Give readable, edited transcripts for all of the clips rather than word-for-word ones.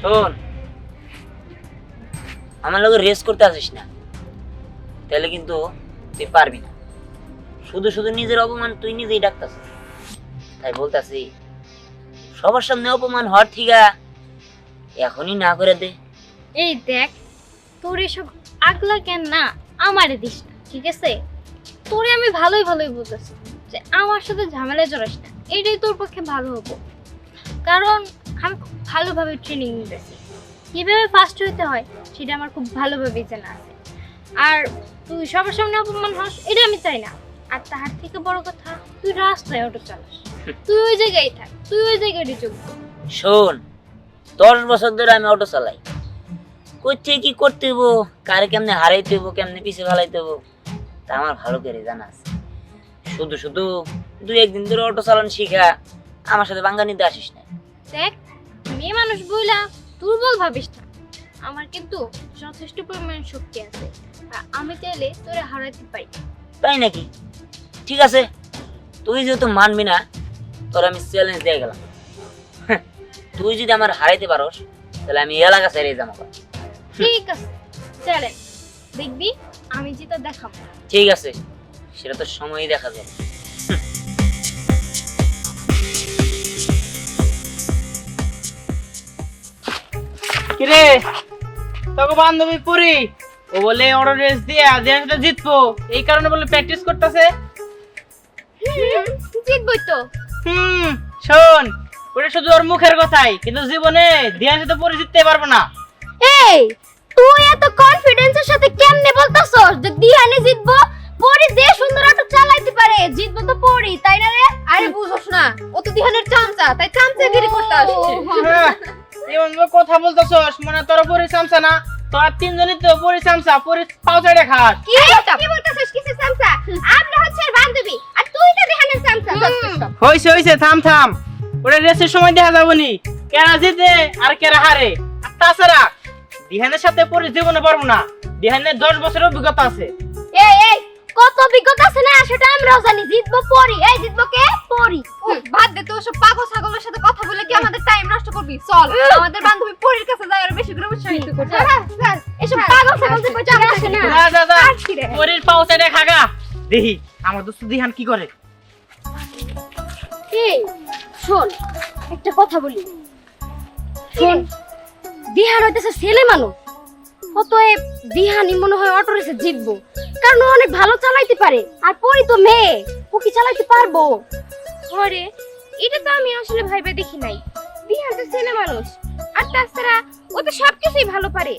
শোন, আমার লগে রেস করতে আসিস না, তাহলে কিন্তু তুই পারবি না। শুধু শুধু নিজের অপমান তুই নিজেই ডাকতাছিস। তাই বলতাছি, সবার সামনে অপমান হওয়ার ঠিকা এখনই না করে দে। এই দেখ, তোর এসব আগলা কেন না আমারে দিস না, ঠিক আছে? তোরে আমি ভালোই বলতেছি যে আমার সাথে ঝামেলায় জড়াস না, এটাই তোর পক্ষে ভালো হবো। কারণ আমি খুব ভালোভাবে ট্রেনিং নিতেছি, কিভাবে ফার্স্ট হইতে হয় সেটা আমার খুব ভালোভাবে জানা আছে। আর তুই সবার সামনে অপমান হস এটা আমি চাই না। আর তার থেকে বড় কথা, তুই রাস্তায় অটো চালাস, তুই ওই জায়গায় থাক, তুই ওই জায়গায় চলবি। শোন, 10 বছর ধরে আমি অটো চালাই, করতে কি করতে হইব, কারে কেমনে হারাইতে হইব, কেমনে পিছে ফেলাইতে হইব, তা আমার ভালো করে জানা আছে। শুধু শুধু 2-1 দিন ধরে অটো চালান শিখা আমার সাথে বাঙ্গা নিতে আসিস না। দেখ, মেয়ে মানুষ বইলা দুর্বল ভাবিস না, আমার কিন্তু যথেষ্ট পরিমাণ শক্তি আছে। আর আমি চাইলে তোরে হারাতে পারি। তাই নাকি? ঠিক আছে, তুই যেহেতু মানবি না, তোর আমি চ্যালেঞ্জ দিয়ে গেলাম। তুই যদি আমার হারাইতে পারোস, তাহলে আমি এলাকা ছেড়ে যাবো। ঠিক আছে, চ্যালেঞ্জ দেখবি, আমি যেটা দেখাবো। ঠিক আছে, সেটা তো সময়ই দেখা যাবে। কিরে তোকে বান্ধবী পুরি ও বলে অর্ডার রেস দিয়া দেশটা জিতবো, এই কারণে বলে প্র্যাকটিস করতেছে। জিতবই তো। শোন, ওটা শুধু ওর মুখের কথাই, কিন্তু জীবনে ধ্যান সাথে পরি জিততে পারবো না। এই, তুই এত কনফিডেন্সের সাথে কেমনে বলতাছস যে দিহানে জিতবো? পরি যে সুন্দর অটো চালাইতে পারে, জিতবো তো পরি, তাই না রে? আরে বুঝছস না, ও তো দিহানের চামচা, তাই চামচাগিরি করতে আসছে। এমন কথা বলতেছস, মানে তোর পরি চামচা না, তোর তিনজনই তো পরি চামচা, পরি পাউচাড়ে খাস। কি বলতাছস? কিসের চামচা? আমরা হচ্ছে এর বান্ধবী, আর তুই তো দিহানের চামচা। হইছে থাম, ওটা রেসের সময় দেখা যাবনি কেরা জিতে আর কেরা হারে। আর তাছাড়া দিহানের সাথে পরি জীবনে পারবো না, দিহানের 10 বছরের অভিজ্ঞতা আছে। এই কত অভিজ্ঞতা আছে না, সেটা আমরাও জানি। জিতবো পরি। এই জিতবো কে? পরি। বাদ দে তো, সব পাগল ছাগলের সাথে কথা বলে কি আমাদের টাইম নষ্ট করবি? চল আমাদের বান্ধবী পরীর কাছে যাই, আর বেশি করে উৎসাহিত করতে। এসব পাগল ছাগল যে পয়সা আসে না। দাদা পরির পাউচাড়ে খাগা, দেখি আমার দোস্ত দিহান কি করে। এই শোন, একটা কথা বলি। শোন, দিহান হইতেছে ছেলে মানুষ, অতএব দিহানি মনে হয় অটো রেসে জিতবো, কারণ ও অনেক ভালো চালাইতে পারে। আর পরি তো মেয়ে, ও কি চালাইতে পারবো? আরে এটা তো আমি আসলে ভাইবে দেখি নাই। দিহান তো ছেলে মানুষ, আর তাছাড়া ও তো সবকিছুই ভালো পারে।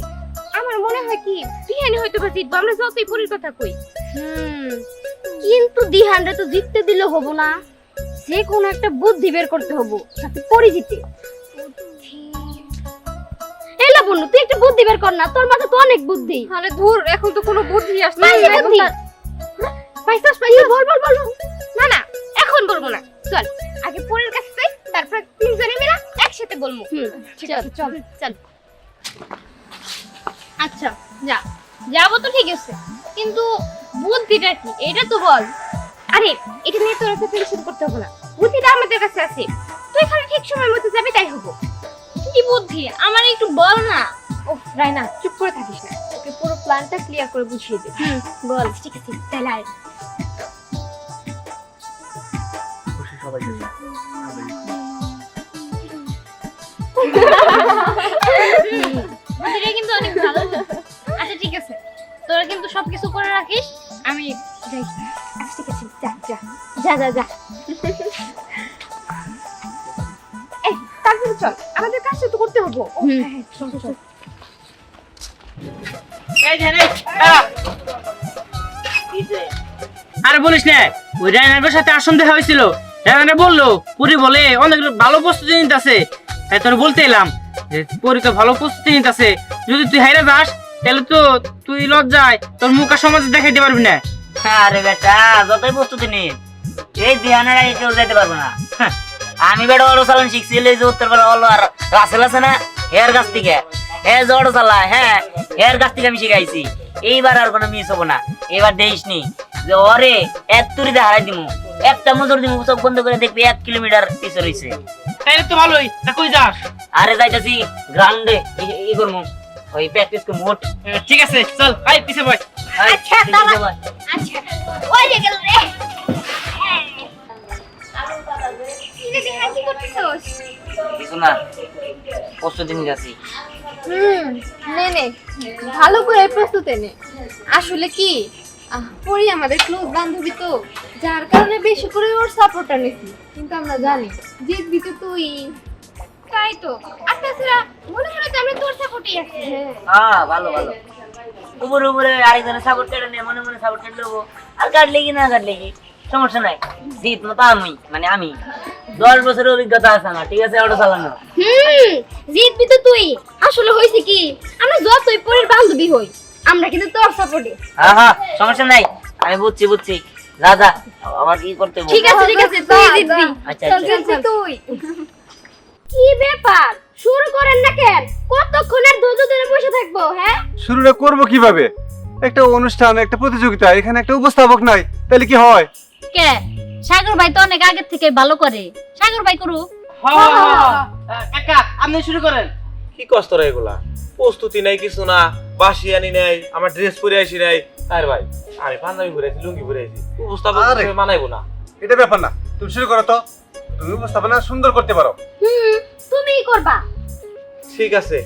আমার মনে হয় কি দিহানি হয়তো বা জিতবো, আমরা যতই পরির কথা কই। কিন্তু দিহানরে তো জিততে দিলে হবো না, যে কোনো একটা বুদ্ধি বের করতে হবো যাতে পরি জিতে। এলা বন্ধু, তুই একটা বুদ্ধি বের কর না, তোর মাথায় তো অনেক বুদ্ধি। তাহলে ধুর, এখন তো কোনো বুদ্ধি আসছে না। পাইছস বল। না এখন বলবো না, চল আগে পরের কাছে যাই, তারপর তিনজনে মিলে একসাথে বলবো। চল। আচ্ছা যাবো তো ঠিক আছে, কিন্তু বুদ্ধিটা কি এটা তো বল। আরে এটা নিয়ে তোর এত টেনশন করতে হবে না, বুদ্ধিটা আমাদের কাছে আছে। তুই খালি ঠিক সময় মতো যাবি, তাই হবো। কি বুদ্ধি আমার একটু বল না। ওহ রাইনা, চুপ করে থাকিস না, ওকে পুরো প্ল্যানটা ক্লিয়ার করে বুঝিয়ে দে। বল। ঠিক আছে, তাহলে আয়। বুদ্ধিটা কিন্তু অনেক ভালো। আচ্ছা ঠিক আছে, তোরা কিন্তু সবকিছু করে রাখিস, আমি যাই। আচ্ছা ঠিক আছে, যা। এই তারপরে চল, আমাদের কাজটা তো করতে হবে। চল। এই যে রে, আরে বলিস না, ওই রায়নার সাথে আসন দেখা হয়েছিল। রায়না বললো পুরি বলে অনেক ভালো প্রস্তুতি নিতেছে, তাই তোর বলতে এলাম যে পরি তো ভালো প্রস্তুতি নিতেছে। যদি তুই হাইরা যাস, তাহলে তো তুই লজ্জায় তোর মুখা সমাজে দেখাইতে পারবি না। আরে বেটা, যতই প্রস্তুতি নে, এই দিহানের আগে কেউ যাইতে পারবো না। আমি বেটা অটো চালান শিখছি, এই যে উত্তরপাড়া হলো আর রাসেল আছে না, হেয়ার গাছ থেকে যে অটো চালায়, হেয়ার গাছ থেকে আমি শিখাইছি। এইবার আর কোনো মিস হবো না। এবার দেখিস নি যে ওরে এক তুরিতে হারাই দিমু, একটা মজুর দিমু, চোখ বন্ধ করে দেখবি 1 কিলোমিটার পিছে রয়েছে। তাইলে তো ভালোই। তা কই যাস? আরে যাইতাছি গ্রাউন্ডে ই করমু, ওই প্র্যাকটিস করমু। ওঠ। ঠিক আছে চল, আই পিছে বয়। আচ্ছা ঠিক আছে, দাঁড়া। ভাই। আচ্ছা ওই যে গেল রে কি রে হাসি করতেছস? কিছু না, প্রস্তুতি নিয়ে যাচ্ছি। নে নে ভালো করে প্রস্তুতি নে। আসলে কি পরি আমাদের ক্লোজ বান্ধবী তো, যার কারণে বেশি করে ওর সাপোর্টটা নিছি। কিন্তু আমরা জানি জিতবি তো তুই। তাই তো, আর তাছাড়া মনে মনে তো আমরা তোর সাপোর্টই আছি। হ্যাঁ, ভালো ভালো। উপরে উপরে আরেকজনের সাপোর্ট কেটে নিয়ে মনে মনে সাপোর্ট কেটে নেবো। আর কাটলে কি না কাটলে কি সমস্যা নাই। জিত মতো আমি, মানে আমি 10 বছরের অভিজ্ঞতা আছে আমার, ঠিক আছে, অটো চালানো। জিতবি তো তুই। আসলে হইছে কি, আমরা যতই পরের বান্ধবী হই, আমরা কিন্তু তোর সাপোর্টে। হ্যাঁ হ্যাঁ, সমস্যা নাই, আমি বুঝছি বুঝছি। যা যা, আবার কি করতে হবে? ঠিক আছে তুই জিতবি। আচ্ছা চল আচ্ছা। চল তুই। কি ব্যাপার, শুরু করেন না কেন? কতক্ষণ আর ধৈর্য ধরে বসে থাকবো? হ্যাঁ, শুরুটা করব কিভাবে? একটা অনুষ্ঠান, একটা প্রতিযোগিতা, এখানে একটা উপস্থাপক নাই, তাহলে কি হয়? কে? সাগর ভাই তো অনেক আগে থেকে ভালো করে। সাগর ভাই করুক। কাকা আপনি শুরু করেন। কি কষ্ট রে এগুলা? প্রস্তুতি নাই, কিছু না, বাসি আনি নাই, আমার ড্রেস পরে আসি নাই। আরে ভাই, আমি পাঞ্জাবি পরে আছি, লুঙ্গি পরে আছি, উপস্থাপক আরে। হিসেবে মানাইবো না। এটা ব্যাপার না, তুমি শুরু করো তো। তুমি উপস্থাপনা সুন্দর করতে পারো। তুমিই করবা। ঠিক আছে,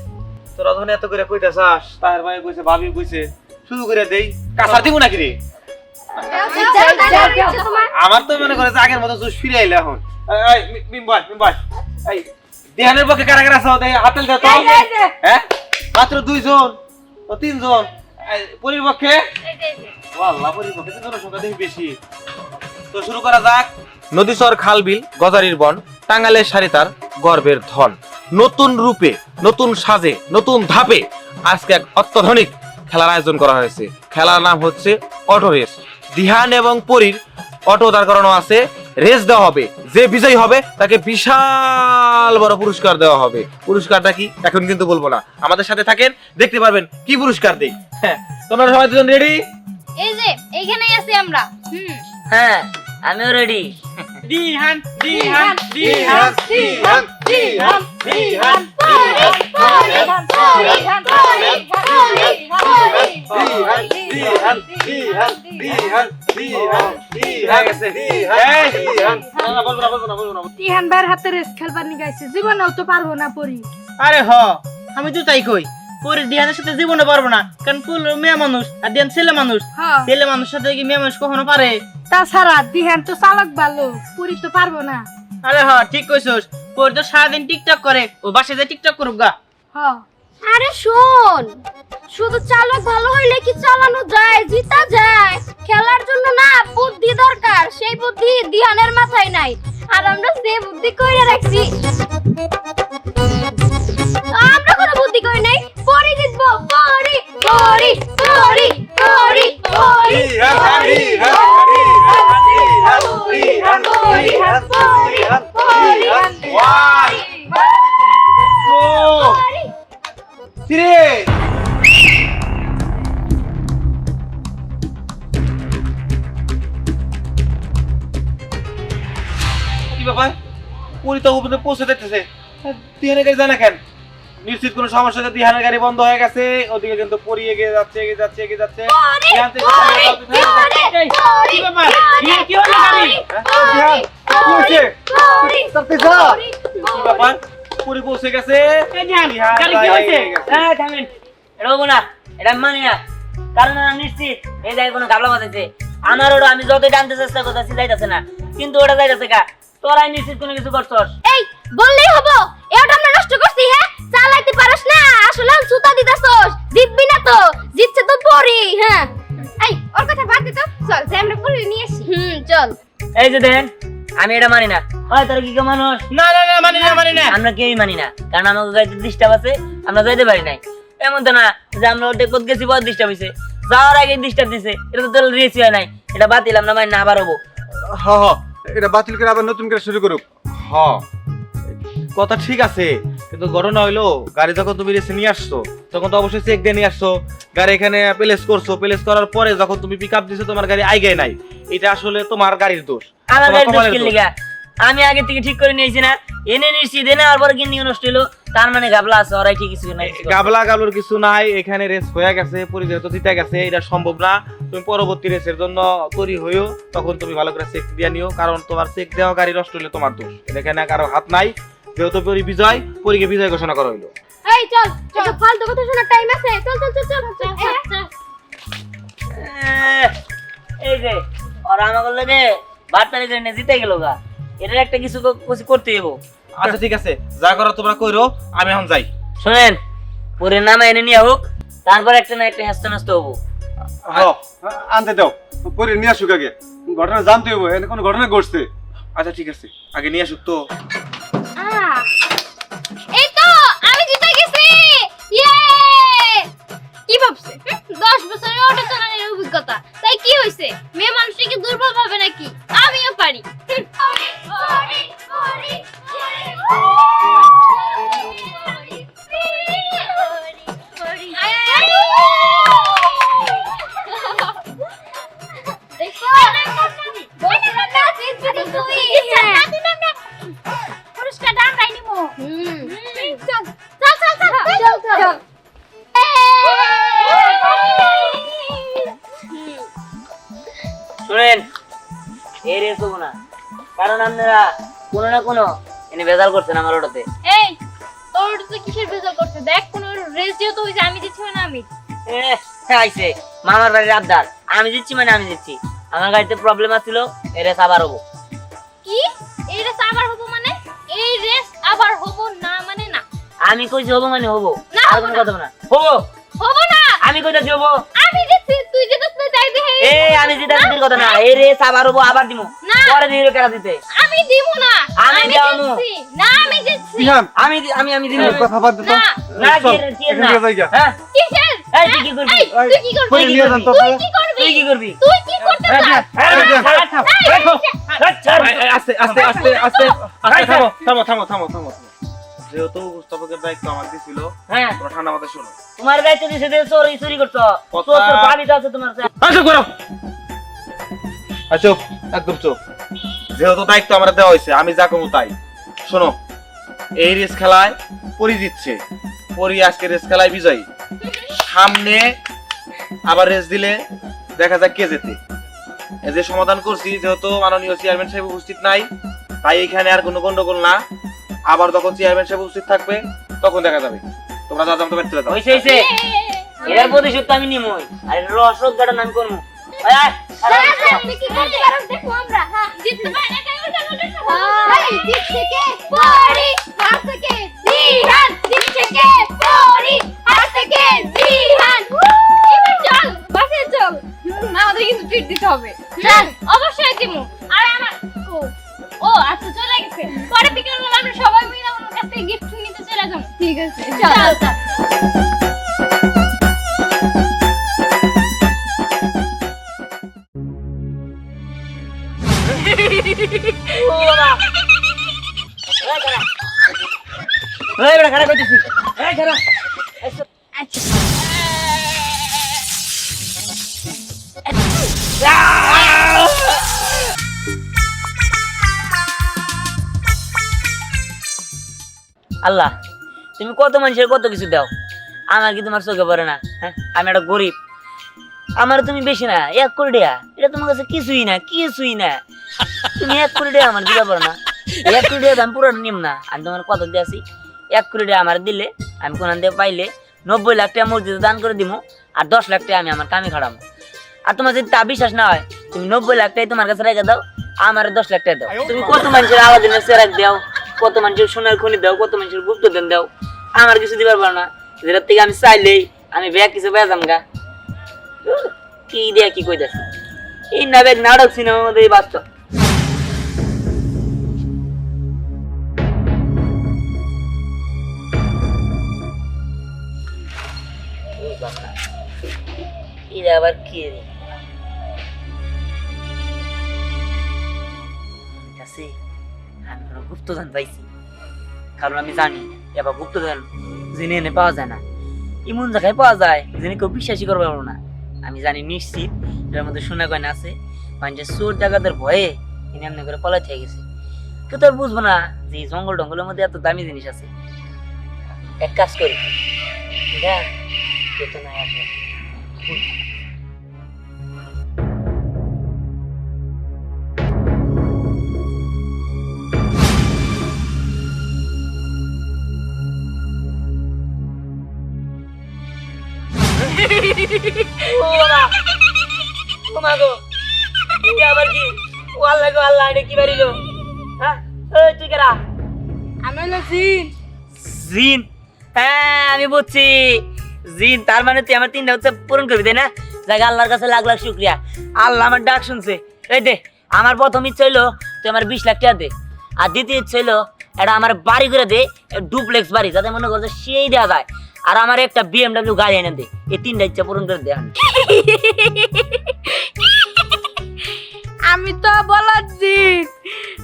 তোরা ধনে এত করে কইতাছাস, তাহের ভাই কইছে, ভাবি কইছে, শুরু করে দেই। কাছার দিব নাকি রে? আমার তো মনে করে যে আগের মতো জোশ ফিরে আইলে এখন। এই মিম্বাই এই দেহানের পক্ষে কারা কারা আছো? দেখ হাতেল দে তো। হ্যাঁ, মাত্র 2 জন ও 3 জন। পরিপক্ষে আল্লাহ, পরিপক্ষে তো জনসংখ্যা দেখি বেশি। তো শুরু করা যাক। নদীচর, খাল, বিল, গজারির বন, টাঙ্গালের সারিতার গর্বের ধন। নতুন রূপে, নতুন সাজে, নতুন ধাপে আজকে এক অত্যাধুনিক খেলার আয়োজন করা হয়েছে। খেলার নাম হচ্ছে অটো রেস। দিহান এবং পরীর অটো দাঁড় করানো আছে, রেস দেওয়া হবে। যে বিজয়ী হবে তাকে বিশাল বড় পুরস্কার দেওয়া হবে। পুরস্কারটা কি এখন কিন্তু বলবো না, আমাদের সাথে থাকেন, দেখতে পারবেন কি পুরস্কার দেই। হ্যাঁ, তোমরা সবাই দুজন রেডি? এই যে এইখানেই আছি আমরা। হ্যাঁ, আমিও রেডি। দিহান দিহান দিহান দিহান, দিহান, দিহান, দিহান, দিহান, দিহান, দিহান, দিহান, হয়ে গেছে। এই, দিহান। না, না, বলবো না। তিহান ভাইয়ের হাতে রেস খেলবার নিগাইছে, জীবনেও তো পারবো না পরি। আরে হ, আমি তো তাই কই। পরে দিহানের সাথে জীবনে পারবো না, কারণ পুল মেয়ে মানুষ আর দিহান ছেলে মানুষ। হ্যাঁ, ছেলে মানুষ সাথে কি মেয়ে মানুষ কখনো পারে? তাছাড়া দিহান তো চালক ভালো, পরি তো পারবো না। আরে হ, ঠিক কইছস। পরে তো সারাদিন টিকটক করে, ও বাসায় যায় টিকটক করুক গা। হ্যাঁ, আরে শোন, শুধু চালক ভালো হইলে কি চালানো যায়, জিতা যায়? খেলার জন্য না বুদ্ধি দরকার, সেই বুদ্ধি দিহানের মাথায় নাই। আর আমরা সে বুদ্ধি কইরা রাখছি। আমরা কোনো বুদ্ধি কই নাই, পরি জিতবো। পরি Pari Pari Pari Pari Dihan, Dihan, Dihan, Dihan, Dihan, Dihan, Dihan. One, two, three. কি ব্যাপার? পুরি তো উপরে পৌঁছে দেখতেছে, দিহানের গাড়ি যায় না কেন? নিশ্চিত কোনো সমস্যা নেই, দিহানের গাড়ি বন্ধ হয়ে গেছে। ওদিকে কিন্তু পরি এগিয়ে যাচ্ছে। দিহান থেকে এই, কি ব্যাপার? কি হলো গাড়ি? দিহান, কি হয়েছে? তাড়াতাড়ি যা। কি ব্যাপার? পুরি পৌঁছে গেছে। এই দিহান, গাড়ি কি হয়েছে? হ্যাঁ, থামেন। এটা হবো না, এটা আমি মানি না। কারণ আমি নিশ্চিত এই জায়গায় কোনো গাবলা বাঁধাইছে। আমার ওটা আমি যতই টানতে চেষ্টা করতেছি যাইতেছে না, কিন্তু ওটা যাইতেছে গা। তোরাই নিশ্চিত কোনো কিছু করছস। এই বললেই হবো, এটা আমরা নষ্ট করছি। হ্যাঁ, চালাইতে পারস না, আসলে সুতা দিতাছস। জিতবি না তো, জিতছে তো পরি। হ্যাঁ, এই ওর কথা বাদ দে তো, চল যে আমরা পরি নিয়ে আসি। চল। এই যে দেন, আমি এটা মানি না। হয় তোরা কি মানুষ? না না না, মানি না। আমরা কেউই মানি না, কারণ আমাকে গাড়িতে ডিস্টার্ব আছে, আমরা যাইতে পারি নাই। এমন তো না যে আমরা ওটা কোথাও গেছি পর ডিস্টার্ব হয়েছে, যাওয়ার আগে ডিস্টার্ব দিছে। এটা তো তোর রেসি হয় নাই, এটা বাতিল, আমরা মানি না, আবার হবো। হ্যাঁ, এটা বাতিল করে আবার নতুন করে শুরু করুক। হ্যাঁ, কথা ঠিক আছে, কিন্তু ঘটনা হইলো গাড়ি যখন তুমি রেসে নিয়ে আসছো তখন তো অবশ্যই চেক দিয়ে নিয়ে আসছো। গাড়ি এখানে প্লেস করছো, প্লেস করার পরে যখন তুমি পিক আপ দিছো তোমার গাড়ি আইগায় নাই। এটা আসলে তোমার গাড়ির দোষ, আমার তোমার গাড়ি কপালের দুষ্কিল দোষ। লিগা আমি আগে থেকে ঠিক করে নিয়েছি না, এনে নিয়েছি দেনে আর পরে কিনে নষ্ট হলো, তার মানে গাবলা আছে, ওরাই ঠিক কিছু নাই। গাবলা গাবলার কিছু নাই, এখানে রেস হয়ে গেছে, পরিচয় তো দিতে গেছে, এটা সম্ভব না। তুমি পরবর্তী রেসের জন্য তৈরি হইও, তখন তুমি ভালো করে চেক দিয়ে নিও, কারণ তোমার চেক দেওয়া গাড়ি নষ্ট হলে তোমার দোষ, এখানে কারো হাত নাই। যেহেতু পরি বিজয়, পরীকে বিজয় ঘোষণা করা হইলো। এই চল চল, ফালতু কথা শোনার টাইম আছে, চল চল চল চল চল। এই যে ওরা আমাকে লাগে বার্তারি করে জিতে গেল গা, এটার একটা কিছু করতে হইব। আচ্ছা ঠিক আছে, যা করো তোমরা কইরো, আমি এখন যাই। শোনেন, পরে নামা এনে নিয়ে হোক, তারপর একটা না একটা হাসতে নাচতে হবো। আনতে দাও, পরে নিয়ে আসুক আগে, ঘটনা জানতে হইব, এখানে কোনো ঘটনা ঘটছে। আচ্ছা ঠিক আছে, আগে নিয়ে আসুক তো। এই তো আমি জিতে গেছি, ইয়ে! কি ভাবছে 10 বছরের অটো চালানোর অভিজ্ঞতা, তাই কি হইছে? মেয়ে মানুষকে দুর্বল ভাবে নাকি? আমিও পারি। পুরস্কার দাম রাই নিমো। চল চল চল চল চল চল। শুনেন, এই রেস হবো না, কারণ আপনারা কোনো না কোনো এনে বেজাল করছেন আমার অটোতে। এই তোর তো কিসের বেজাল করছে? দেখ কোন রেস যেহেতু হইছে, আমি দিচ্ছি মানে আমি। আইছে মামার বাড়ির আবদার, আমি দিচ্ছি মানে আমি দিচ্ছি। আমার গাড়িতে প্রবলেম আছিল, এই রেস আবার হবো। কি এই রেস আবার হবো মানে? এই রেস আবার হবো না মানে না? আমি কইছি হবো মানে হবো, না, আর হবো কোনো না। কথা না। হবো, হবো না। আমি কইতাছি হবো। আমি দিচ্ছি, তুই যেটা তুই চাই দে। এই আমি জিতা জিতির কথা না, এই রেস আবার হবো, আবার দিমু। না। পরে দিলে কেন দিতে? আমি দিমু না। আমি যাবো। দিচ্ছি না, আমি দিচ্ছি বিহান, আমি দিমু। কথা বাদ দে তো। না। না চল, কি এখান না, থেকে যাই গা। হ্যাঁ কিসের? এই তুই কি করবি? এই, তুই কি করবি? পরে নিয়ে যান তো। তুই কি করবি? তুই কি করবি? তুই কি করতে এই চাস? বিহান, আস্তে আস্তে আস্তে আস্তে আস্তে, থামো থামো থামো থামো থামো। যেহেতু উপস্থাপকের দায়িত্ব আমার দিছিল, হ্যাঁ, তোমরা ঠান্ডা মাথায় শোনো। তোমার দায়িত্ব দিছে যে চুরি করছো, কথা- তোর ভাবি তো আছে তোমার সাথে। চুপ করো, চুপ, একদম চুপ। যেহেতু দায়িত্ব আমার দেওয়া হয়েছে, আমি যা করবো তাই। শোনো, এই রেস খেলায় পরি জিতছে, পরি আজকে রেস খেলায় বিজয়ী। সামনে আবার রেস দিলে দেখা যাক কে জেতে। এই যে সমাধান করছি, যেহেতু মাননীয় চেয়ারম্যান সাহেব উপস্থিত নাই, তাই এখানে আর কোনো গন্ডগোল না। আবার যখন চেয়ারম্যান সাহেব উপস্থিত থাকবে, তখন দেখা যাবে। তোমরা যা জানতে পারছিলে যাও। হইছে এর প্রতিশোধ তো আমি নিমই, আর এর রসদ গাড়া আমি করবো। আপনি কি করতে পারো দেখো আমরা। হ্যাঁ, জিততে পারে না কেউ এই জিতছে কে? পরি। হারছে কে? জিহান। জিতছে কে? পরি। হারছে কে? জিহান। এবার চল, বাসে চল। আমাদের কিন্তু ট্রিট দিতে হবে। চল, অবশ্যই দিমু। আর আমার ও আচ্ছা চলে গেছে। পরে বিকেলবেলা আমরা সবাই মিলে ওর কাছ থেকে গিফট নিতে চলে যাবো। ঠিক আছে চল চল। ও বাবা, এই বেটা খারাপ করতেছি, এই খারাপ। আচ্ছা আল্লাহ, তুমি কত মানুষের কত কিছু দাও, আমার কি তোমার চোখে পড়ে না? হ্যাঁ, আমি একটা গরিব, আমার তুমি বেশি না 1 কোটি টাকা, এটা তোমার কাছে কিছুই না, কিছুই না। তুমি 1 কোটি টাকা আমার দিতে পারো না? 1 কোটি টাকা আমি পুরো নিম না, আমি তোমার কত দিয়েছি? 1 কোটি টাকা আমার দিলে আমি কোন দিয়ে পাইলে 90 লাখ টাকা মসজিদে দান করে দিব, আর 10 লাখ টাকা আমি আমার কামে খাড়াবো। আর তোমার যদি তা বিশ্বাস না হয়, তুমি 90 লাখ টাকা তোমার কাছে রেখে দাও, আমার 10 লাখ টাকা দাও। তুমি কত মানুষের আওয়াজের সেরাক দাও, কত মানুষের সোনার খনি দাও, কত মানুষের গুপ্তধন দাও, আমার কিছু দিবার পারো না। যেটার থেকে আমি চাইলেই আমি ব্যাগ কিছু বেজাম গা। কি দিয়া কি কই যাচ্ছে, এই না ব্যাগ নাটক সিনেমার মধ্যে বাস্তব। এটা আবার কি রে? আছে, আমি কোনো গুপ্তধন পাইছি, কারণ আমি জানি এবার গুপ্তধন জেনে এনে পাওয়া যায় না, এমন জায়গায় পাওয়া যায় জেনে কেউ বিশ্বাসই করতে পারবো না। আমি জানি নিশ্চিত এটার মধ্যে সোনা গয়না আছে, মানুষের চোর ডাকাতের ভয়ে এনে এমনি করে পলাই থেকে গেছে। কেউ তো আর বুঝবো না যে এই জঙ্গল টঙ্গলের মধ্যে এত দামি জিনিস আছে। এক কাজ করি, দেখ কেউ তো নাই আসে। ও বাবা, ও মা গো, এটা আবার কি? ও আল্লাহ গো আল্লাহ, এটা কি বাড়িলো? হ্যাঁ, এই তুই কেরা? আমি হলো জিন। জিন? হ্যাঁ আমি বুঝছি, জিন। তার মানে তুই আমার 3টা হচ্ছে পূরণ করবি, তাই না? যাক, আল্লাহর কাছে লাখ লাখ শুকরিয়া, আল্লাহ আমার ডাক শুনছে। এই দে, আমার প্রথম ইচ্ছা হইলো তুই আমার 20 লাখ টাকা দে, আর দ্বিতীয় ইচ্ছা হইলো এটা আমার বাড়ি করে দে, ডুপ্লেক্স বাড়ি, যাতে মনে করছে সেই দেওয়া যায়, আর আমার একটা BMW গাড়ি এনে দে। এই 3টা ইচ্ছা পূরণ করে দে। আমি তো বলদ জিন,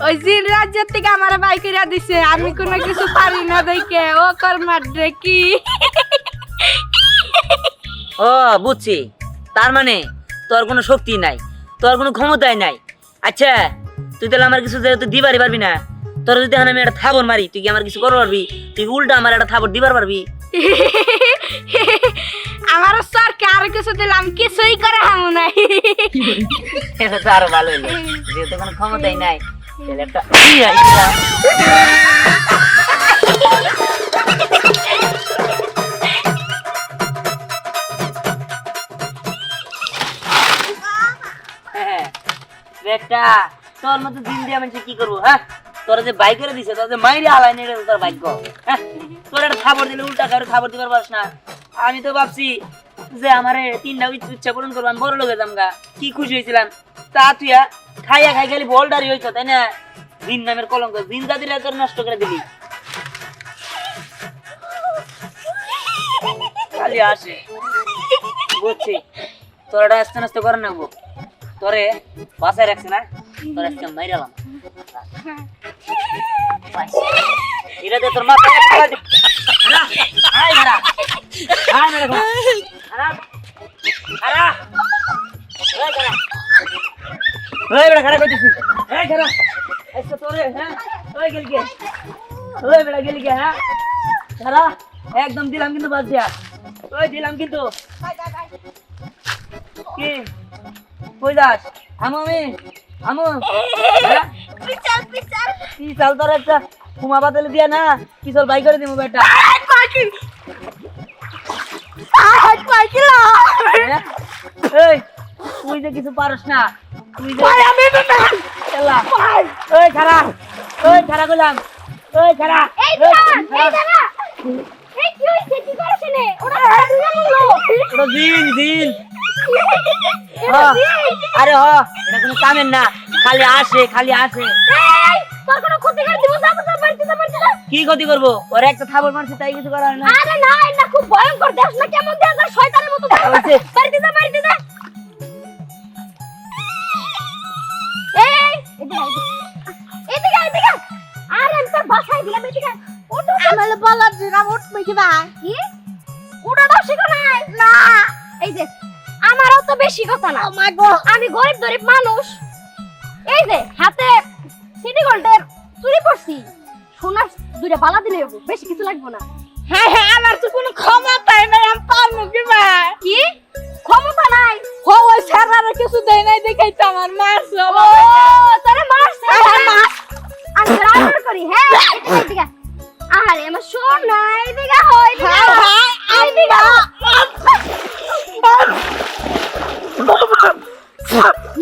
ওই জিন রাজ্যের থেকে আমার বাই করে দিছে, আমি কোনো কিছু পারি না দেখে ও কর্মার কি। ও বুঝছি, তার মানে তোর কোনো শক্তি নাই, তোর কোনো ক্ষমতাই নাই। আচ্ছা, তুই তাহলে আমার কিছু যেহেতু দিবারই পারবি না, তোর যদি আমি একটা থাবর মারি, তুই কি আমার কিছু করতে পারবি? তুই উল্টা আমার একটা থাবর দিবার পারবি? আমার সরকে আর কিছু দিলে আমি কিছুই করে হামু নাই। এটা তো আরো ভালো হইলো, যেহেতু কোনো ক্ষমতাই নাই, তাহলে একটা একটা তোর মতো দিন দিয়ে আমি কি করবো? হ্যাঁ, তোরা যে বাইক করে দিছে, তোর যে মাইরে হালাই নেই তোর বাইক। হ্যাঁ, তোর একটা খাবার দিলে উল্টা কারো খাবার দিবার পারস না। আমি তো ভাবছি যে আমার 3টা ইচ্ছা পূরণ করবো, আমি বড় লোকে জামগা, কি খুশি হয়েছিলাম। তা তুই খাইয়া খাই খালি বলডারি হয়েছ, তাই না? জিন নামের কলঙ্ক, জিন জাতিরা তোর নষ্ট করে দিলি। খালি আসে, বুঝছি তোরা আস্তে আস্তে করে নেবো, তোরে বাসায় রাখছে না, তোর আজকে মাইরালাম। এটাতে তোর মাথা একদম দিলাম কিন্তু, বাদ দিয়া ওই দিলাম কিন্তু। কি কই যাস? আমু আমি আমু, কি চাল তোর একটা কুমা বাতালে দিয়া না, কি চল বাই করে দিব বেটা। এই তুই যে কিছু পারস না, তুই যে ওই খারা, ওই খারা কইলাম, ওই খারা, ওটা জিন জিন। আরে হ, এটা কোনো কামের না, খালি আসে খালি আসে। কি ক্ষতি করবো? ওর একটা থাবর মারছে, তাই কিছু করা হয় না। আরে না, এটা খুব ভয়ঙ্কর, দেখ না কেমন দেখ, শয়তানের মতো দেখ। বাড়িতে যা, বাড়িতে যা। এই এদিকে এদিকে, আরে আমি তোর বাসায় দিলাম, এদিকে ওঠ। আমালে বলার দিন আমি উঠবো কি ভাই? কি ওটা দাও শিখো নাই না? এই যে আমারও তো বেশি কথা না, আমি গরিব গরিব মানুষ। এই যে হাতে সিটি গোল্ডের চুরি করছি, সোনার 2টা বালা দিলে বেশি কিছু লাগবে না। হ্যাঁ হ্যাঁ, আমার তো কোনো ক্ষমতাই নাই, আমি পারবো কি ভাই? কি ক্ষমতা নাই? ওই ছাড়ার কিছু দেয় নাই দেখাই তো আমার মারছে। ও তোরে মারছে? আমি রান্না করি। হ্যাঁ এদিকে, আরে আমার শোন না, এদিকে হয় এদিকে,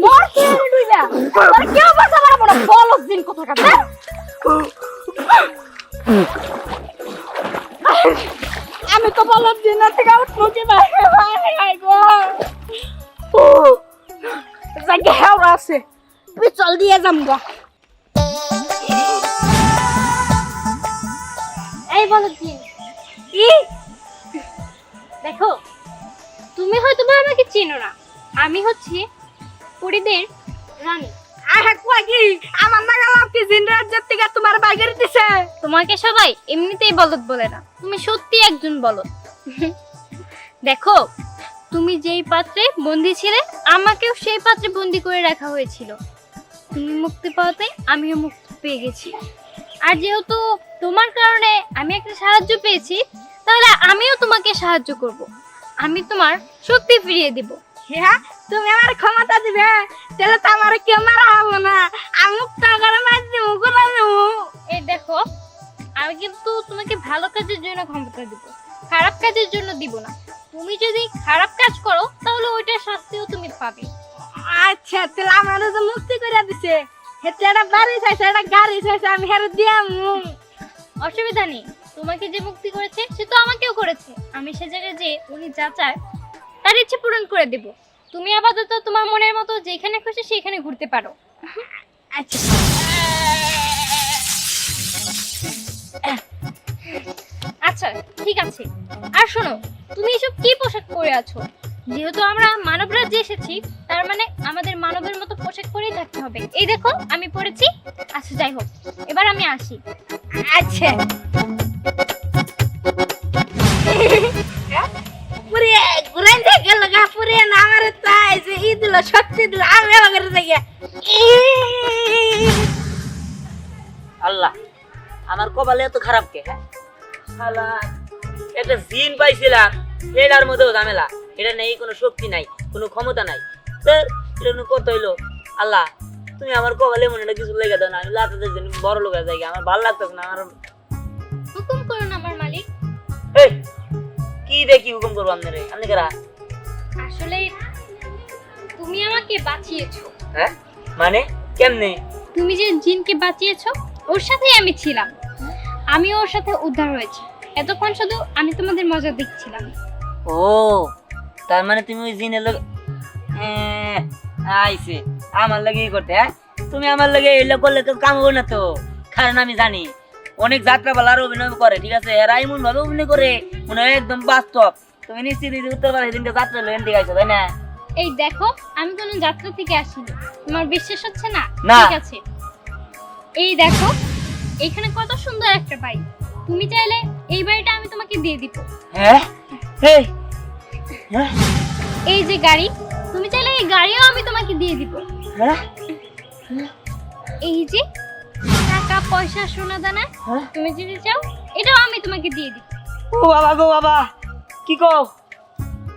মরছে দুইটা। তোর কেউ বাঁচাবে না, বড় বলদ দিন কোথাকার। আমি তো বললাম যে না থেকে উঠবো কি ভাই? জায়গা হেওয়া আছে, তুই চল দিয়ে যাম গা। এই বলদ দিন কি দেখো, তুমি হয়তো বা আমাকে চিনো না, আমি হচ্ছি পরিদের রানী। আমার নাগাল কি জিন রাজ্যের থেকে তোমার বাইরে দিছে? তোমাকে সবাই এমনিতেই বলদ বলে না, তুমি সত্যি একজন বলদ। দেখো, তুমি যেই পাত্রে বন্দি ছিলে, আমাকেও সেই পাত্রে বন্দি করে রাখা হয়েছিল। তুমি মুক্তি পাওয়াতে আমিও মুক্ত। পেয়ে গেছি। আর যেহেতু তোমার কারণে আমি একটা সাহায্য পেয়েছি, তাহলে আমিও তোমাকে সাহায্য করব। আমি তোমার শক্তি ফিরিয়ে দিব। হ্যাঁ, তুমি আমার ক্ষমতা দিবে, তাহলে তো আমার কেউ মারা হবো না। আমি মুক্ত করে মার দিব, করে দেবো। এই দেখো, আমি কিন্তু তোমাকে ভালো কাজের জন্য ক্ষমতা দিব, খারাপ কাজের জন্য দিব না। তুমি যদি খারাপ কাজ করো তাহলে ওইটার শাস্তিও তুমি পাবে। আচ্ছা, তাহলে আমার তো মুক্তি করে দিছে। হেতে একটা বাড়ি চাইছে, একটা গাড়ি চাইছে, আমি হেরে দিয়ামু। অসুবিধা নেই, তোমাকে যে মুক্তি করেছে সে তো আমাকেও করেছে। আমি সে জায়গায় যে উনি যা চায় তার ইচ্ছে পূরণ করে দেব। তুমি আপাতত তোমার মনের মতো যেখানে খুশি সেখানে ঘুরতে পারো। আচ্ছা, আচ্ছা ঠিক আছে। আর শোনো, তুমি এসব কি পোশাক পরে আছো? যেহেতু আমরা মানব রাজ্যে এসেছি, তার মানে আমাদের মানবের মতো পোশাক পরেই থাকতে হবে। এই দেখো আমি পরেছি। আচ্ছা যাই হোক, এবার আমি আসি। আচ্ছা। পুরে ঘুরাই থেকে লগা পুরে না আমার তাই যে ই দিল, শক্তি দিল, আমি আমার থেকে। আল্লাহ, আমার কপালে এত খারাপ কে? হ্যাঁ শালা, একটা জিন পাইছিলাম, এটার মধ্যেও ঝামেলা। এটা নেই কোনো শক্তি নাই, কোনো ক্ষমতা নাই। স্যার এটা কত হইলো? আল্লাহ, তুমি আমার কপালে মনে হয় কিছু লেগে দাও না, আমি লাতাদের জন্য বড় লোক হয়ে যাই। আমার ভালো লাগতেছে না। আমার হুকুম করুন আমার মালিক। এই কি দেখি হুকুম করবো আপনারে? আপনি কারা? আসলে তুমি আমাকে বাঁচিয়েছো। হ্যাঁ মানে কেমনে? তুমি যে জিনকে বাঁচিয়েছো, ওর সাথেই আমি ছিলাম। আমি ওর সাথে উদ্ধার হয়েছি। এতক্ষণ শুধু আমি তোমাদের মজা দেখছিলাম। ও তার মানে তুমি ওই জিনের লোক আইছে আমার লাগে করতে? হ্যাঁ, তুমি আমার লাগে এগুলো করলে কেউ কাম হবে না তো। কারণ আমি জানি অনেক যাত্রাপালার অভিনয় করে, ঠিক আছে? এরা এমন ভাবে অভিনয় করে মনে হয় একদম বাস্তব। তুমি নিশ্চিত উত্তরপাড়া সেদিনকে যাত্রা লেন দিকে আইছো, তাই না? এই দেখো, আমি কোনো যাত্রা থেকে আসিনি। তোমার বিশ্বাস হচ্ছে না? না। ঠিক আছে, এই দেখো, এখানে কত সুন্দর একটা বাড়ি। তুমি চাইলে এই বাড়িটা আমি তোমাকে দিয়ে দিব। হ্যাঁ এই হ্যাঁ এই যে গাড়ি, তুমি চাইলে এই গাড়িও আমি তোমাকে দিয়ে দিব। হ্যাঁ এই যে টাকা পয়সা সোনা দানা, হ্যাঁ? তুমি যদি চাও এটাও আমি তোমাকে দিয়ে দিব। ও বাবা গো বাবা, কি কও?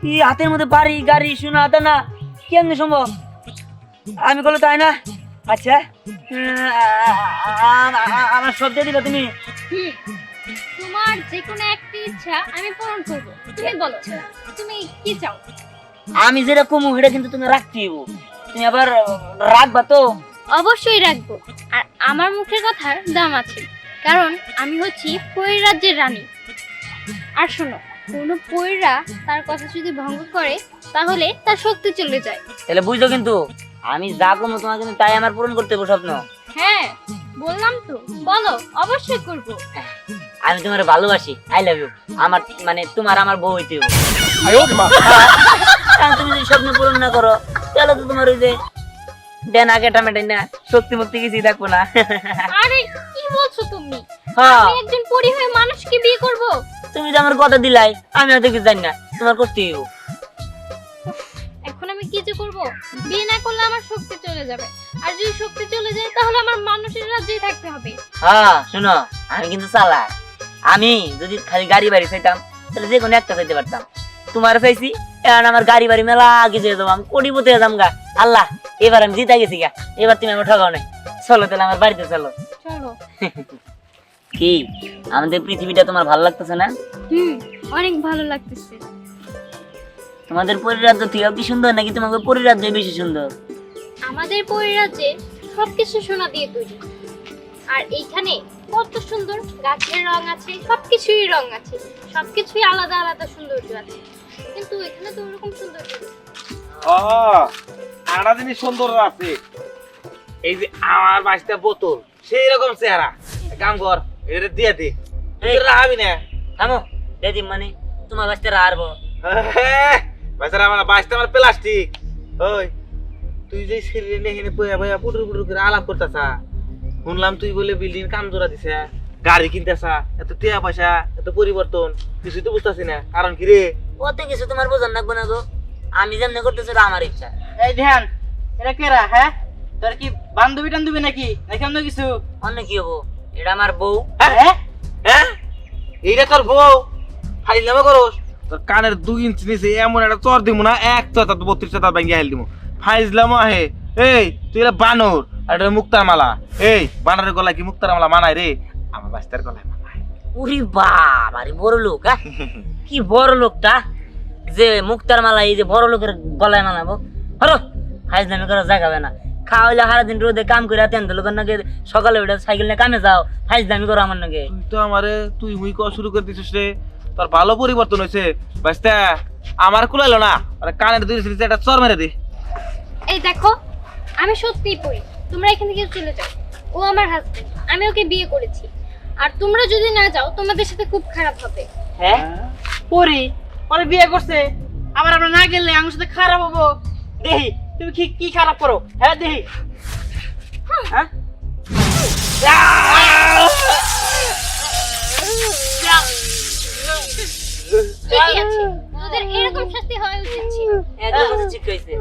এই হাতের মধ্যে বাড়ি গাড়ি শোনা হাতে না, কেমনি সম্ভব? আমি বলো তাই না? আচ্ছা আমার সব দিয়ে দিবা তুমি? হুম, তোমার যে কোনো একটা ইচ্ছা আমি পূরণ করব। তুমি বলো, তুমি কি চাও? আমি যেটা কমু সেটা কিন্তু তুমি রাখতে হইব। তুমি আবার রাখবা তো? অবশ্যই রাখবো। আর আমার মুখের কথার দাম আছে, কারণ আমি হচ্ছি পরী রাজ্যের রানী। আর শোনো, কোনো পরীরা তার কথা যদি ভঙ্গ করে তাহলে তার শক্তি চলে যায়। তাহলে বুঝছো কিন্তু আমি যা কমু তোমার কিন্তু তাই আমার পূরণ করতে হবে স্বপ্ন। হ্যাঁ বললাম তো, বলো, অবশ্যই করব। আমি তোমার ভালোবাসি, আই লাভ ইউ। আমার মানে তোমার আমার বউ হইতে হবে। কারণ তুমি যদি স্বপ্ন পূরণ না করো তাহলে তো তোমার ওই যে ডেনা কেটা মেটাই না, শক্তি মুক্তি কিছুই থাকবো না। আরে কি বলছো তুমি? হ্যাঁ, আমি একজন পরী হয়ে মানুষকে বিয়ে করব? তুমি তো আমার কথা দিলাই, আমি হয়তো কিছু জানি না, তোমার করতেই হবে। এখন আমি কি যে করব? বিয়ে না করলে আমার শক্তি চলে যাবে, আর যদি শক্তি চলে যায় তাহলে আমার মানুষের রাজ্যেই থাকতে হবে। হ্যাঁ শোনো, আমি কিন্তু চালাই। আমি যদি খালি গাড়ি বাড়ি চাইতাম তাহলে যে কোনো একটা চাইতে পারতাম। তোমার চাইছি, এখন আমার গাড়ি বাড়ি মেলা কিছু যাবো, আমি কোটিপতি হয়ে যাম গা। আল্লাহ, এবার আমি জিতা গেছি গা। এবার তুমি আমার ঠকাও নাই। চলো তাহলে আমার বাড়িতে চলো। চলো। কি আমাদের পৃথিবীটা তোমার ভালো লাগতেছে না? অনেক ভালো লাগতেছে। তোমাদের পরিরাজ্য থেকেও কি সুন্দর, নাকি তোমাদের পরিরাজ্য বেশি সুন্দর? আমাদের পরিরাজ্যে সবকিছু সোনা দিয়ে তৈরি। আর এইখানে কত সুন্দর গাছের রং আছে, সবকিছুই রং আছে, সবকিছুই আলাদা আলাদা সৌন্দর্য আছে। কিন্তু এখানে তো ওরকম সৌন্দর্য নেই। ও আরেকটা জিনিস সুন্দর আছে, এই যে আমার বাসটা বোতল সেই রকম চেহারা। কাম কর, এটা দিয়ে দে। এই। রাখবি না? থামো দিদি, মানে তোমার বাঁচতে হারবো? বেচারা আমার বাসটা আমার প্লাস্টিক। ওই তুই যে শরীরে নেহিনে বয়া বয়া পুটুর পুটুর করে আলাপ করতেছা, শুনলাম তুই বলে বিল্ডিং কাম জোড়া দিছে, গাড়ি কিনতেছা, এত টিয়া পয়সা, এত পরিবর্তন, কিছুই তো বুঝতেছি না। কারণ কি রে? অত কিছু তোমার বোঝার লাগবে না গো। আমি যেমনি করতেছি ওটা আমার ইচ্ছা। এই ধ্যান, এটা কেরা? হ্যাঁ, তোর কি বান্ধবী টান্ধবী নাকি নাকি অন্য কিছু? অন্য কি হবো? এটা আমার বউ। হ্যাঁ এইটা তোর বউ ফাইলামে করস তোর কানের 2 ইঞ্চি নিচে এমন একটা চর দিব না এক তো 32 তার ভাঙ্গি হেল দিব ফাইজলাম আহে এই তুই এটা বানর আর এটা মুক্তার মালা এই বানরের গলায় কি মুক্তার মালা মানায় রে আমার বাস্তার গলায় মানায় উরি বাবা রে বড় লোক, হ্যাঁ? কি বড় লোকটা যে মুক্তার মালা এই যে বড় লোকের গলায় মানাবো। হলো ফাইজলামি করা জায়গা না। খাওয়াইলে সারাদিন রোদে কাম করে তেন লোকের নাকি সকালে উঠে সাইকেল নিয়ে কামে যাও, ফাইজলামি করো আমার নাকি। তুই তো আমারে তুই মুই কওয়া শুরু করে দিছিস রে তোর ভালো পরিবর্তন হয়েছে বাস্তা আমার কুলাইলো না আরে কানের 2 ইঞ্চি নিচে একটা চর মেরে দে। এই দেখো, আমি সত্যিই পড়ি, তোমরা এখান থেকে চলে যাও। ও আমার হাজবেন্ড, আমি ওকে বিয়ে করেছি। আর তোমরা যদি না যাও তোমাদের সাথে খুব খারাপ হবে। হ্যাঁ পরি পরে বিয়ে করছে, আবার আমরা না গেলে আমার সাথে খারাপ হবো। দেখি তুমি কি কি খারাপ করো। হ্যাঁ দেখি। হ্যাঁ ঠিকই আছে, তোদের এরকম শাস্তি হওয়া উচিত ছিল। একদম কথা ঠিক কইছে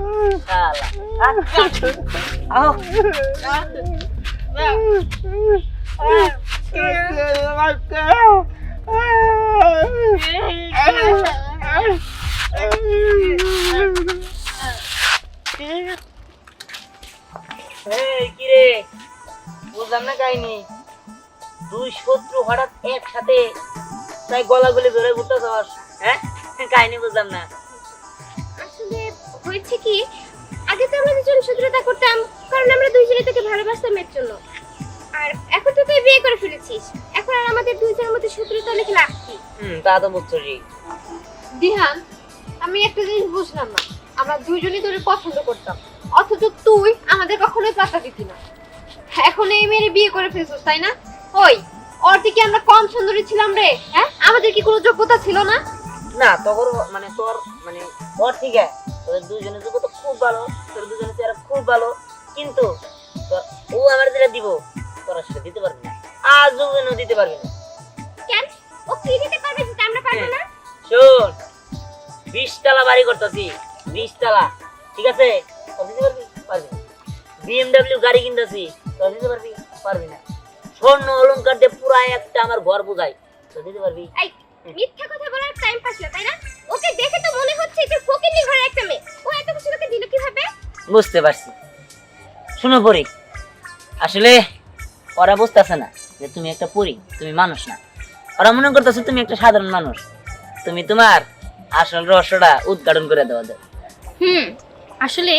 শালা। আও এই কি রে, বুঝলাম না কাহিনী। 2 শত্রু হঠাৎ একসাথে তাই গলাগলি ধরে ঘুরতেছস, হ্যাঁ? কাহিনী বুঝলাম না। আসলে হয়েছে কি, আগে তো আমরা দুজন শত্রুতা করতাম কারণ আমরা দুইজনে তোকে ভালোবাসতাম এর জন্য। আর এখন তো তুই বিয়ে করে ফেলেছিস, এখন আর আমাদের দুইজনের মধ্যে শত্রুতা লিখে লাভ কি? তা তো বুঝছি। দিহান, আমি একটা জিনিস বুঝলাম না, আমরা দুইজনই তোরে পছন্দ করতাম অথচ তুই আমাদের কখনোই পাত্তা দিতি না। এখন এই মেয়ের বিয়ে করে ফেলছিস তাই না? ওই ওর থেকে আমরা কম সুন্দরী ছিলাম রে? হ্যাঁ, আমাদের কি কোনো যোগ্যতা ছিল না? না তোর মানে তোর মানে ওর ঠিক আছে, তোদের দুজনের যোগ্য তো খুব ভালো, তোর দুজনের চেহারা খুব ভালো, কিন্তু ও আমার যেটা দিব তোরা সেটা দিতে পারবি না, আর যোগ্য দিতে পারবি না। কেন? ও কি দিতে পারবে যেটা আমরা পারবো না? শোন, 20 তলা বাড়ি করতেছি, 20 তলা, ঠিক আছে? তোরা দিতে পারবি? পারবি না। BMW গাড়ি কিনতেছি, তোরা দিতে পারবি? পারবি না। স্বর্ণ অলংকার দিয়ে পুরা একটা আমার ঘর বোঝাই, তোরা দিতে পারবি? এই মিথ্যা কথা বলার টাইম পাস না, তাই না? ওকে দেখে তো মনে হচ্ছে যে ফকিনি ঘরের একটা মেয়ে। ও এত কিছু তোকে দিল কিভাবে? বুঝতে পারছি। শুনো পরি, আসলে ওরা বুঝতেছে না যে তুমি একটা পরি, তুমি মানুষ না। ওরা মনে করতেছে তুমি একটা সাধারণ মানুষ। তুমি তোমার আসল রহস্যটা উদ্ঘাটন করে দেওয়া যায়। আসলে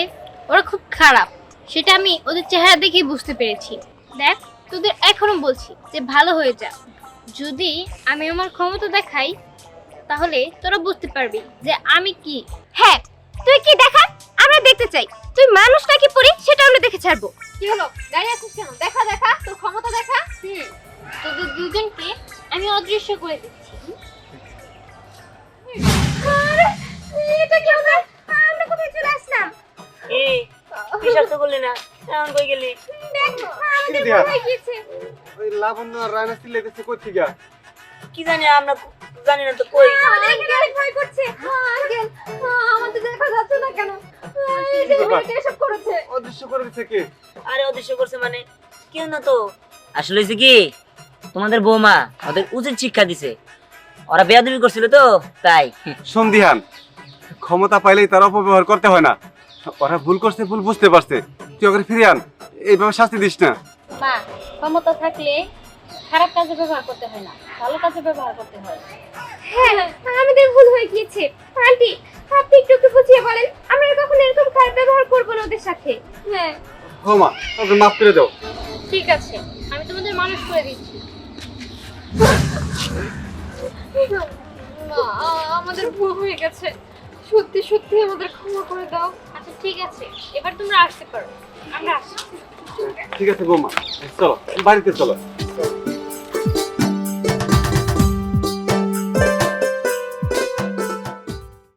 ওরা খুব খারাপ, সেটা আমি ওদের চেহারা দেখেই বুঝতে পেরেছি। দেখ, তোদের এখনো বলছি যে ভালো হয়ে যা। যদি আমি আমার ক্ষমতা দেখাই তাহলে তোরা বুঝতে পারবি যে আমি কি। হ্যাঁ, তুই কি দেখা আমরা দেখতে চাই। তুই মানুষ নাকি পরি সেটা আমরা দেখে ছাড়বো। কি হলো, গাড়ি আছিস কেন? দেখা দেখা, তোর ক্ষমতা দেখা। তোদের দুজনকে আমি অদৃশ্য করে দিচ্ছি। এটা কি হলো? আমরা কোথায় চলে আসলাম? এই বিশ্বাস তো করলি না, এমন কই গেলি? দেখ, আমাদের কি দিয়া? ভুল হয়ে গিয়েছে। ওই লাবণ্য আর রায়না চিল্লাইতেছে কই থেকে? কি জানি, আমরা জানি না তো কই। অনেক ভয় করছে। আঙ্কেল, আমাদের দেখা যাচ্ছে না কেন? এসব করেছে। অদৃশ্য করে দিচ্ছে কে? আরে অদৃশ্য করছে মানে কেউ না তো। আসলে হয়েছে কি, তোমাদের বৌমা ওদের উচিত শিক্ষা দিছে, ওরা বেয়াদবি করছিল তো তাই। সন্ধিহান, ক্ষমতা পাইলেই তার অপব্যবহার করতে হয় না। ওরা ভুল করছে, ভুল বুঝতে পারছে, তুই ওকে ফিরিয়ে আন, এইভাবে শাস্তি দিস না। মা, ক্ষমতা থাকলে খারাপ কাজে ব্যবহার করতে হয় না, ভালো কাজে ব্যবহার করতে হয়। হ্যাঁ, আমাদের ভুল হয়ে গিয়েছে। আন্টি, আপনি একটু বুঝিয়ে বলেন, আমরা কখনো এরকম খারাপ ব্যবহার করব না ওদের সাথে। হ্যাঁ, ও মা, ওকে মাফ করে দাও। ঠিক আছে, আমি তোমাদের মানুষ করে দিচ্ছি। মা, আমাদের ভুল হয়ে গেছে, সত্যি সত্যি আমাদের ক্ষমা করে দাও। আচ্ছা ঠিক আছে, এবার তোমরা আসতে পারো, আমরা আসছি। ঠিক আছে বৌমা, চলো বাড়িতে চলো।